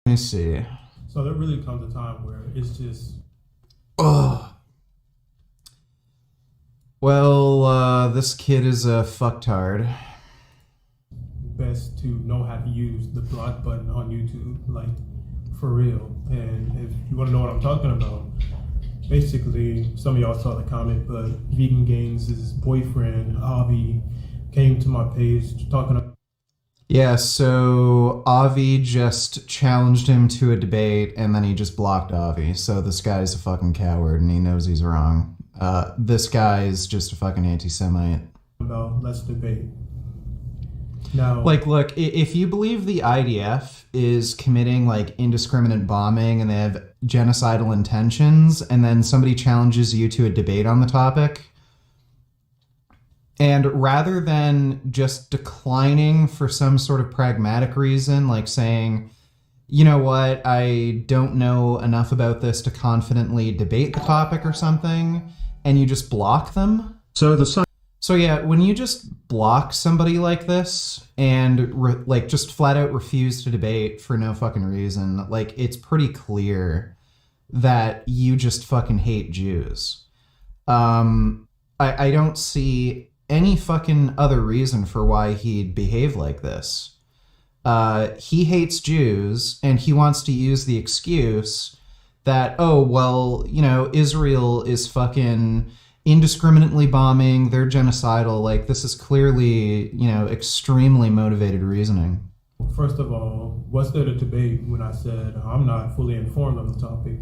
Let me see. So there really comes a time where it's just... Oh. Well, this kid is a fucktard. Best to know how to use the block button on YouTube, like, for real. And if you want to know what I'm talking about, basically, some of y'all saw the comment, but Vegan Gains' boyfriend, Avi, came to my page talking about... Yeah, so Avi just challenged him to a debate, and then he just blocked Avi. So this guy's a fucking coward, and he knows he's wrong. This guy is just a fucking anti-Semite. About let's debate. Now, like, look, if you believe the IDF is committing, like, indiscriminate bombing and they have genocidal intentions, and then somebody challenges you to a debate on the topic, and rather than just declining for some sort of pragmatic reason, like saying, you know what, I don't know enough about this to confidently debate the topic or something, and you just block them. So yeah, when you just block somebody like this and like just flat out refuse to debate for no fucking reason, like it's pretty clear that you just fucking hate Jews. I don't see any fucking other reason for why he'd behave like this. He hates Jews and he wants to use the excuse that, oh, well, you know, Israel is fucking indiscriminately bombing, they're genocidal. Like, this is clearly, you know, extremely motivated reasoning. First of all, what's there to debate when I said I'm not fully informed on the topic?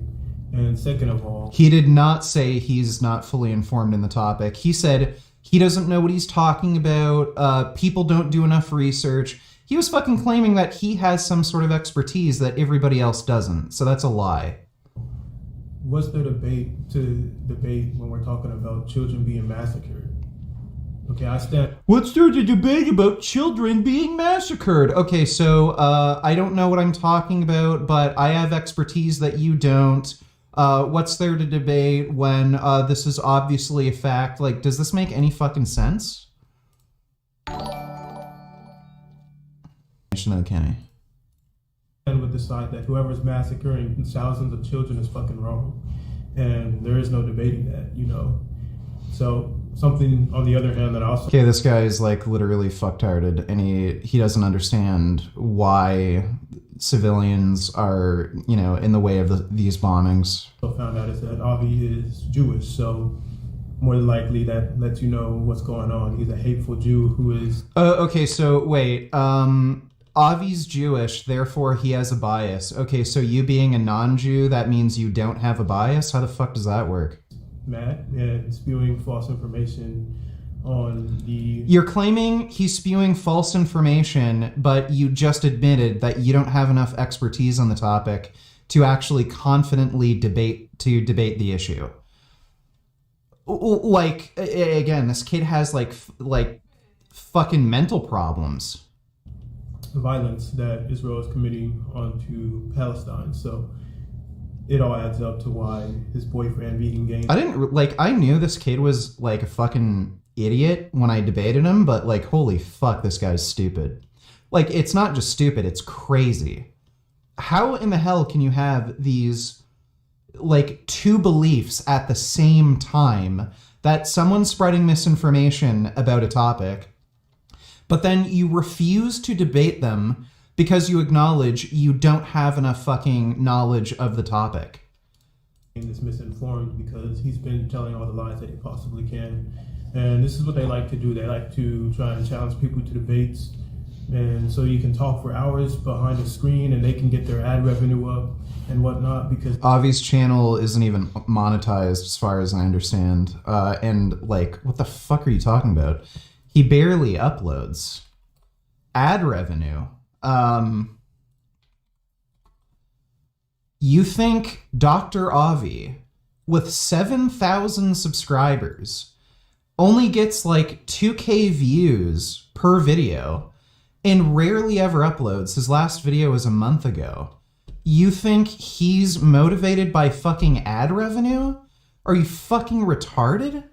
And second of all... He did not say he's not fully informed in the topic. He said he doesn't know what he's talking about. People don't do enough research. He was fucking claiming that he has some sort of expertise that everybody else doesn't. So that's a lie. What's there to debate when we're talking about children being massacred? Okay, I stand... What's there to debate about children being massacred? Okay, so I don't know what I'm talking about, but I have expertise that you don't. What's there to debate when this is obviously a fact? Like, does this make any fucking sense? Okay. And would decide that whoever's massacring thousands of children is fucking wrong. And there is no debating that, you know. So something on the other hand that also... Okay, this guy is like literally fucktarded, and he doesn't understand why civilians are, you know, in the way of these bombings. Found out is that Avi is Jewish, so more than likely that lets you know what's going on. He's a hateful Jew who is... Okay, so wait, Avi's Jewish, therefore he has a bias. Okay, so you being a non-Jew, that means you don't have a bias? How the fuck does that work? Mad and spewing false information on the... You're claiming he's spewing false information, but you just admitted that you don't have enough expertise on the topic to actually confidently debate the issue. Like, again, this kid has like fucking mental problems. Violence that Israel is committing onto Palestine. So it all adds up to why his boyfriend Vegan Gains... I knew this kid was like a fucking idiot when I debated him, but like, holy fuck, this guy's stupid. Like, it's not just stupid, it's crazy. How in the hell can you have these like two beliefs at the same time, that someone's spreading misinformation about a topic, but then you refuse to debate them because you acknowledge you don't have enough fucking knowledge of the topic? Is misinformed because he's been telling all the lies that he possibly can. And this is what they like to do. They like to try and challenge people to debates. And so you can talk for hours behind a screen and they can get their ad revenue up and whatnot because... Avi's channel isn't even monetized as far as I understand. And like, what the fuck are you talking about? He barely uploads. Ad revenue. You think Dr. Avi, with 7,000 subscribers, only gets like 2K views per video and rarely ever uploads? His last video was a month ago. You think he's motivated by fucking ad revenue? Are you fucking retarded?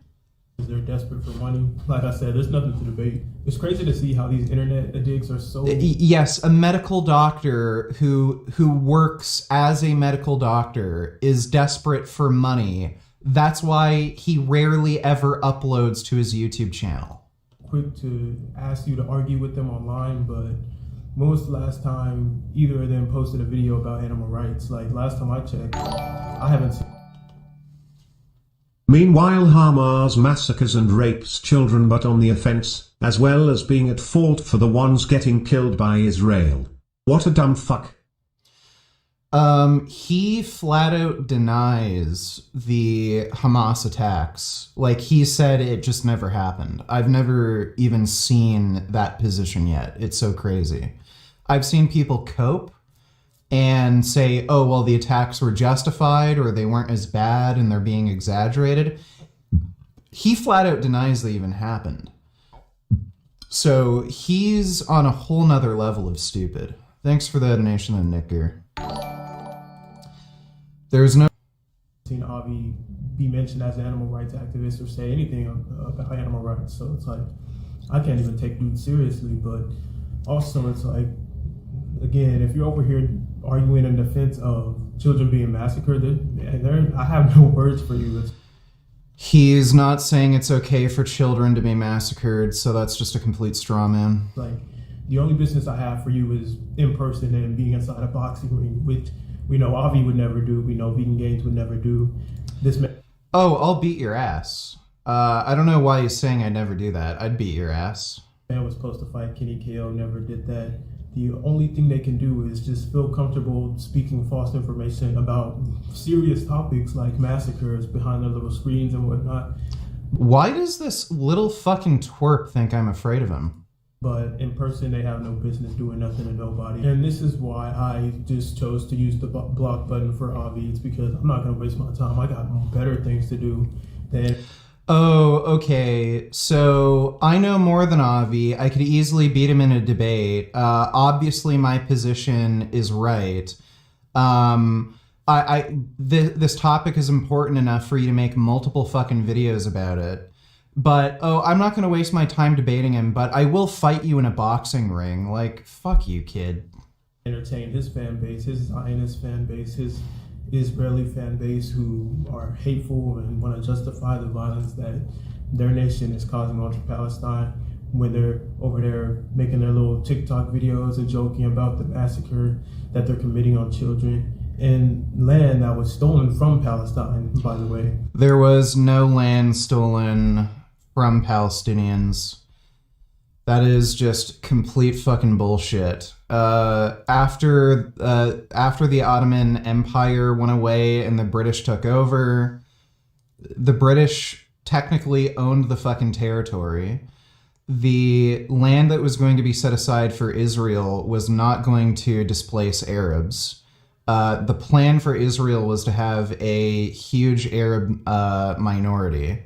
They're desperate for money. Like I said, there's nothing to debate. It's crazy to see how these internet addicts are so... Yes, a medical doctor who works as a medical doctor is desperate for money. That's why he rarely ever uploads to his YouTube channel. Quick to ask you to argue with them online, but when was the last time either of them posted a video about animal rights? Like, last time I checked, I haven't seen... Meanwhile, Hamas massacres and rapes children but on the offense, as well as being at fault for the ones getting killed by Israel. What a dumb fuck. He flat out denies the Hamas attacks. Like, he said it just never happened. I've never even seen that position yet. It's so crazy. I've seen people cope and say, oh, well, the attacks were justified or they weren't as bad and they're being exaggerated. He flat out denies they even happened. So he's on a whole nother level of stupid. Thanks for the donation to Nicker. There's no... seen Avi be mentioned as an animal rights activist or say anything about animal rights. So it's like, I can't even take dude seriously, but also it's like, again, if you're over here arguing in defense of children being massacred, I have no words for you. He's not saying it's okay for children to be massacred, so that's just a complete straw man. Like, the only business I have for you is in person and being inside a boxing ring, which we know Avi would never do. We know Vegan Gains would never do. Oh, I'll beat your ass. I don't know why he's saying I'd never do that. I'd beat your ass. Man was supposed to fight Kenny KO, never did that. The only thing they can do is just feel comfortable speaking false information about serious topics like massacres behind their little screens and whatnot. Why does this little fucking twerp think I'm afraid of him? But in person, they have no business doing nothing to nobody. And this is why I just chose to use the block button for Avi. It's because I'm not going to waste my time. I got better things to do than... Oh, okay. So I know more than Avi. I could easily beat him in a debate. Obviously, my position is right. This topic is important enough for you to make multiple fucking videos about it. But, I'm not going to waste my time debating him, but I will fight you in a boxing ring. Like, fuck you, kid. Entertain his fan base, his Zionist fan base, his Israeli fan base who are hateful and want to justify the violence that their nation is causing onto Palestine when they're over there making their little TikTok videos and joking about the massacre that they're committing on children in land that was stolen from Palestine, by the way. There was no land stolen from Palestinians. That is just complete fucking bullshit. After the Ottoman Empire went away and the British took over, the British technically owned the fucking territory. The land that was going to be set aside for Israel was not going to displace Arabs. The plan for Israel was to have a huge Arab minority.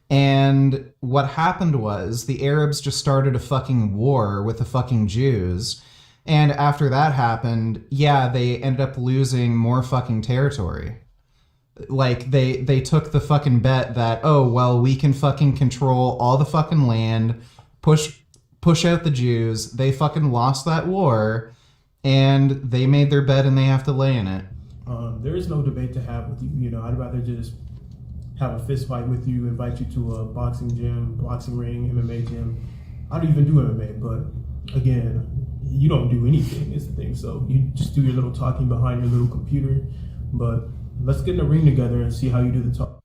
And what happened was the Arabs just started a fucking war with the fucking Jews. And after that happened, yeah, they ended up losing more fucking territory. Like, they took the fucking bet that, oh, well, we can fucking control all the fucking land, push out the Jews. They fucking lost that war, and they made their bet and they have to lay in it. There is no debate to have with you. You know, I'd rather just have a fist fight with you, invite you to a boxing gym, boxing ring, MMA gym. I don't even do MMA, but again, you don't do anything is the thing. So you just do your little talking behind your little computer. But let's get in a ring together and see how you do the talk.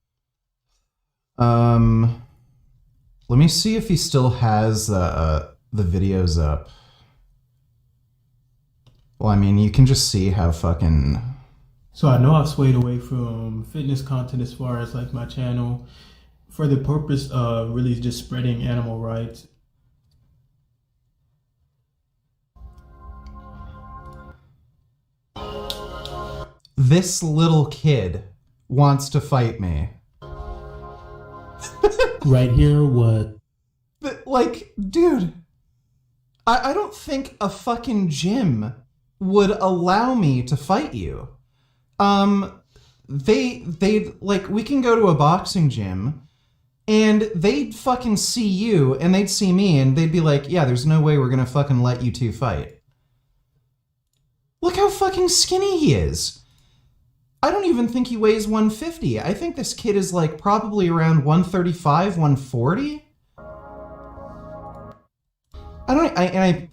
Let me see if he still has the videos up. Well, I mean, you can just see how fucking... So I know I've swayed away from fitness content as far as like my channel for the purpose of really just spreading animal rights. This little kid wants to fight me. Right here, what? But, like, dude, I don't think a fucking gym would allow me to fight you. They like, we can go to a boxing gym And they'd fucking see you, and they'd see me, and they'd be like, yeah, there's no way we're gonna fucking let you two fight. Look how fucking skinny he is. I don't even think he weighs 150. I think this kid is like probably around 135, 140.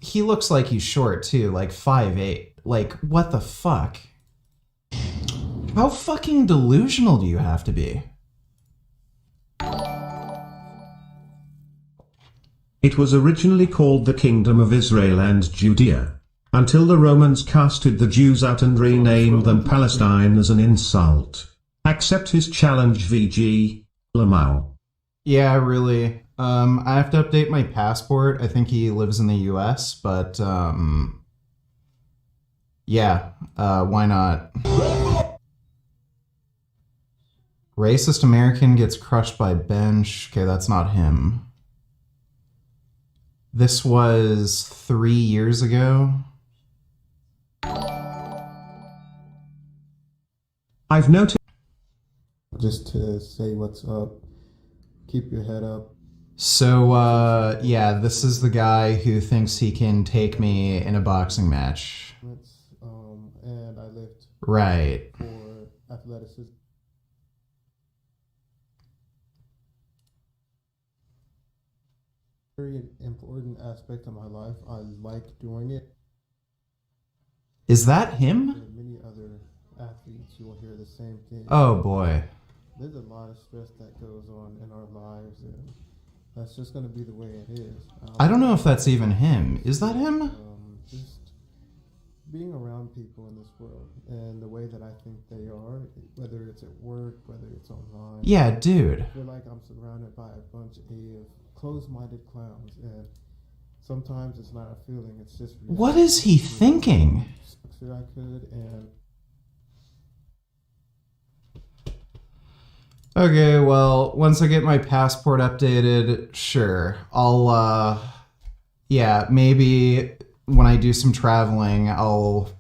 He looks like he's short too, like 5'8". Like, what the fuck? How fucking delusional do you have to be? It was originally called the Kingdom of Israel and Judea, until the Romans casted the Jews out and renamed them Palestine as an insult. Accept his challenge, VG. Lamau. Yeah, really. I have to update my passport. I think he lives in the US, but yeah, why not? Racist American gets crushed by bench. Okay, that's not him. This was 3 years ago. I've noticed. Just to say what's up. Keep your head up. So, yeah, this is the guy who thinks he can take me in a boxing match. And I lift Right. for athleticism. Very important aspect of my life. I like doing it. Is that There him? are many other athletes who will hear the same thing. Oh, boy. There's a lot of stress that goes on in our lives, and that's just going to be the way it is. I don't know if that's even him. Is that him? Just being around people in this world and the way that I think they are, whether it's at work, whether it's online. Yeah, dude. I feel like I'm surrounded by a bunch of closed-minded clowns, and sometimes it's not a feeling, it's just reality. What is he thinking? Structure I could, and Okay, well, once I get my passport updated, sure. Yeah, maybe when I do some traveling, I'll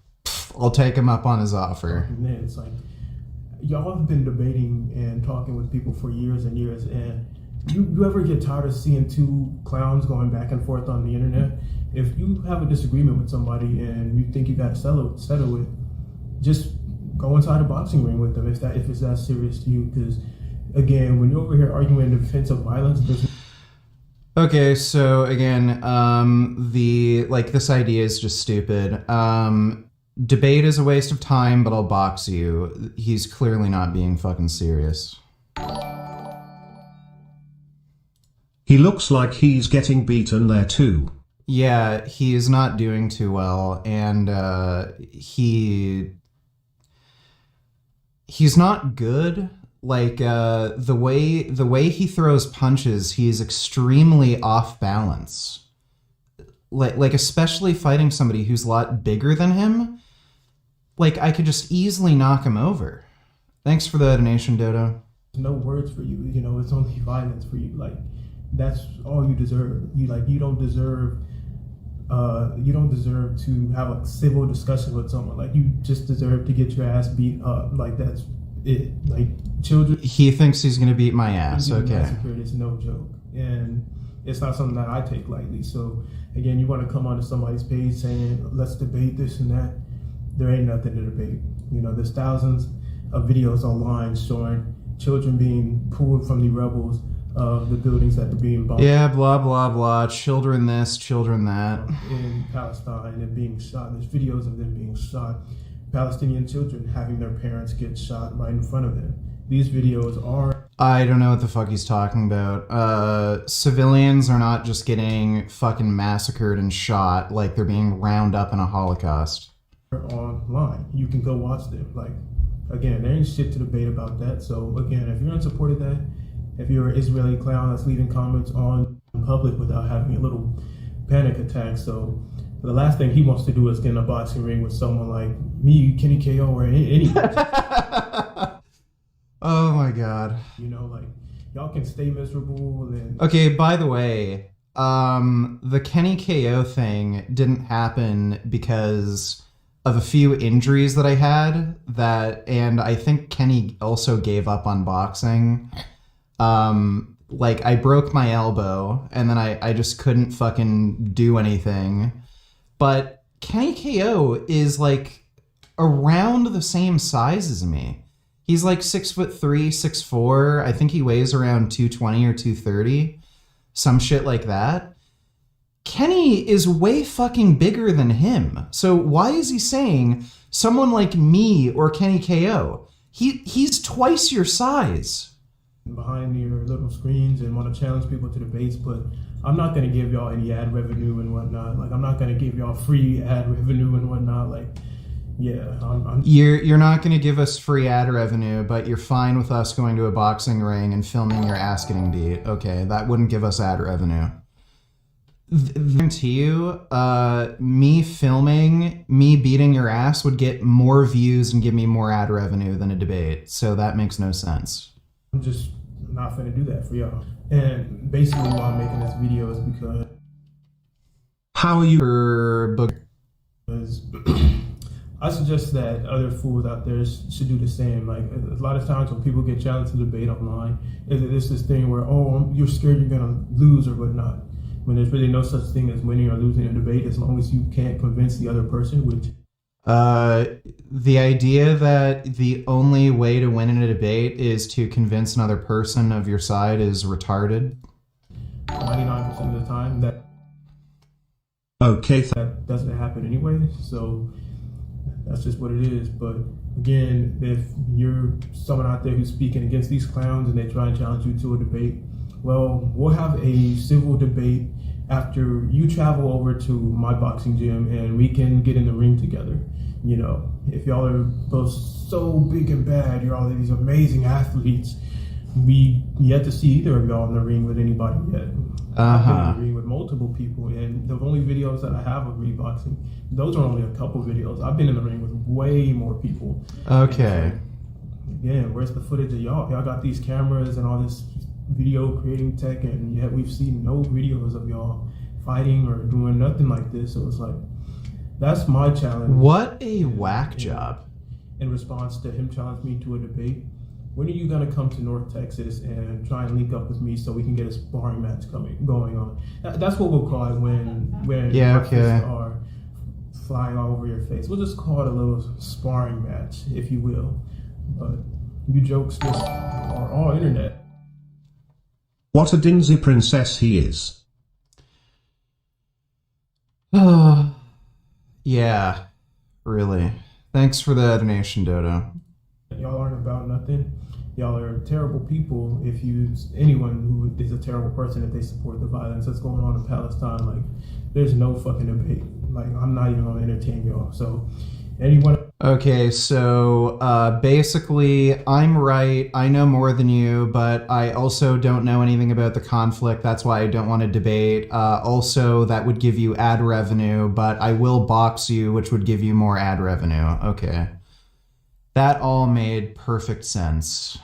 take him up on his offer. And then it's like, y'all have been debating and talking with people for years and years, and you ever get tired of seeing two clowns going back and forth on the internet? If you have a disagreement with somebody and you think you got to settle it, just go inside a boxing ring with them if it's that serious to you. Because again, when you're over here arguing in defense of violence, Okay, so again, this idea is just stupid. Debate is a waste of time, but I'll box you. He's clearly not being fucking serious. He looks like he's getting beaten there too. Yeah, he is not doing too well, and he's not good. Like the way he throws punches, he's extremely off balance. Like especially fighting somebody who's a lot bigger than him. Like I could just easily knock him over. Thanks for the donation, Dodo. no words for you. You know, it's only violence for you. Like that's all you deserve. You don't deserve to have a civil discussion with someone. Like you just deserve to get your ass beat up. Like that's it. Like children. He thinks he's gonna beat my ass. Okay. Massacred is no joke, and it's not something that I take lightly. So again, you want to come onto somebody's page saying let's debate this and that. There ain't nothing to debate. You know, there's thousands of videos online showing children being pulled from the rebels of the buildings that are being bombed. Yeah, blah blah blah. Children this, children that. In Palestine and being shot. There's videos of them being shot. Palestinian children having their parents get shot right in front of them. These videos are... I don't know what the fuck he's talking about. Civilians are not just getting fucking massacred and shot like they're being round up in a Holocaust. Online. You can go watch them. Like, again, there ain't shit to debate about that. So, again, if you're in support of that, if you're an Israeli clown that's leaving comments on public without having a little panic attack, so the last thing he wants to do is get in a boxing ring with someone like me, Kenny KO, or anybody. Oh my god. You know, like, y'all can stay miserable and... Okay, by the way, the Kenny KO thing didn't happen because of a few injuries that I had and I think Kenny also gave up on boxing. like I broke my elbow and then I just couldn't fucking do anything. But Kenny KO is like around the same size as me. He's like 6'3", 6'4". I think he weighs around 220 or 230. Some shit like that. Kenny is way fucking bigger than him. So why is he saying someone like me or Kenny KO? He's twice your size. Behind your little screens and want to challenge people to debates, but I'm not going to give y'all any ad revenue and whatnot. Like, I'm not going to give y'all free ad revenue and whatnot. Like, yeah, You're not going to give us free ad revenue, but you're fine with us going to a boxing ring and filming your ass getting beat. Okay, that wouldn't give us ad revenue. To you, me filming me beating your ass would get more views and give me more ad revenue than a debate. So that makes no sense. I'm just not gonna do that for y'all. And basically why I'm making this video is because How are you? because I suggest that other fools out there should do the same. Like, a lot of times when people get challenged to debate online, it's this thing where, oh, you're scared you're gonna lose or whatnot. When there's really no such thing as winning or losing a debate, as long as you can't convince the other person, which the idea that the only way to win in a debate is to convince another person of your side is retarded. 99% of the time that Okay, that doesn't happen anyway. So that's just what it is. But again, if you're someone out there who's speaking against these clowns and they try and challenge you to a debate, well, we'll have a civil debate after you travel over to my boxing gym and we can get in the ring together. You know, if y'all are both so big and bad, you're all these amazing athletes, we yet to see either of y'all in the ring with anybody yet. I've been in the ring with multiple people, and the only videos that I have of me boxing, those are only a couple videos. I've been in the ring with way more people. Okay. Again, where's the footage of y'all? Y'all got these cameras and all this video creating tech, and yet we've seen no videos of y'all fighting or doing nothing like this. So it's like, that's my challenge. What a whack job. In response to him challenging me to a debate, when are you gonna come to North Texas and try and link up with me so we can get a sparring match going on? That's what we'll call it when Yeah, fists okay. are flying all over your face. We'll just call it a little sparring match, if you will. But you jokes just are all internet. What a dinsy princess he is. Yeah, really. Thanks for the donation, Dodo. Y'all aren't about nothing. Y'all are terrible people. If anyone who is a terrible person, if they support the violence that's going on in Palestine, like, there's no fucking debate. Like, I'm not even gonna entertain y'all. So anyone. Okay, so basically, I'm right. I know more than you, but I also don't know anything about the conflict. That's why I don't want to debate. Also, that would give you ad revenue, but I will box you, which would give you more ad revenue. Okay. That all made perfect sense.